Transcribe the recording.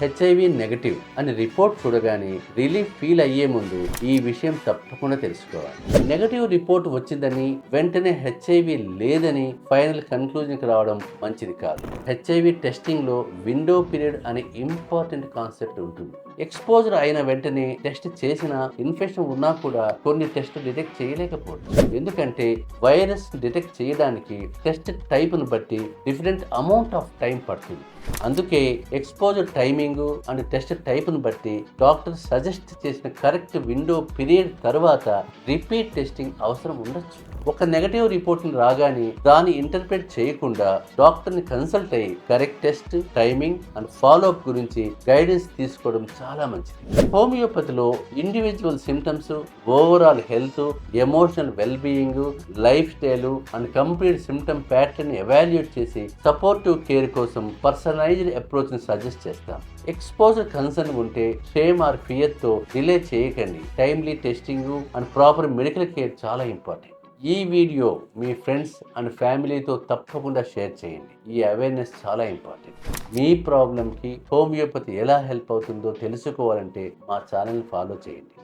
HIV negative అని report చూడగానే relief feel అయ్యే ముందు ఈ విషయం తప్పకుండా తెలుసుకోవాలి. నెగటివ్ రిపోర్ట్ వచ్చిందని వెంటనే హెచ్ఐవి లేదని ఫైనల్ కన్క్లూజన్ కి రావడం మంచిది కాదు. హెచ్ఐవి టెస్టింగ్ లో విండో పీరియడ్ అనే ఇంపార్టెంట్ కాన్సెప్ట్ ఉంటుంది. ఎక్స్పోజర్ అయిన వెంటనే టెస్ట్ చేసిన ఇన్ఫెక్షన్ ఉన్నా కూడా కొన్ని టెస్ట్ డిటెక్ట్ చేయలేకపోవచ్చు. ఎందుకంటే వైరస్ డిటెక్ట్ చేయడానికి టెస్ట్ టైప్ ను బట్టి డిఫరెంట్ అమౌంట్ ఆఫ్ టైం పడుతుంది. అందుకే exposure timing and test type ను బట్టి డాక్టర్ సజెస్ట్ చేసిన కరెక్ట్ విండో పీరియడ్ తర్వాత రిపీట్ టెస్టింగ్ అవసరం ఉండొచ్చు. ఒక నెగటివ్ రిపోర్ట్ రాగానే దాన్ని ఇంటర్ప్రిట్ చేయకుండా డాక్టర్ ని కన్సల్ట్ అయ్యి correct test timing and follow up గురించి గైడెన్స్ తీసుకోవడం చాలా మంచిది. హోమియోపతిలో individual symptoms, overall health, emotional well being, life style and complete symptom pattern evaluate చేసి సపోర్టివ్ కేర్ కోసం పర్సనలైజ్డ్ అప్రోచ్ ని సజెస్ట్ చేస్తాం. ఎక్స్పోజర్ కన్సర్న్ ఉంటే షేమ్ ఆర్ ఫియర్ తో డిలే చేయకండి. Timely testing and proper medical care చాలా important. ఈ video me friends and ఫ్యామిలీతో తప్పకుండా షేర్ చేయండి. ఈ అవేర్నెస్ చాలా ఇంపార్టెంట్. మీ ప్రాబ్లంకి హోమియోపతి ఎలా హెల్ప్ అవుతుందో తెలుసుకోవాలంటే మా ఛానల్ ఫాలో చేయండి.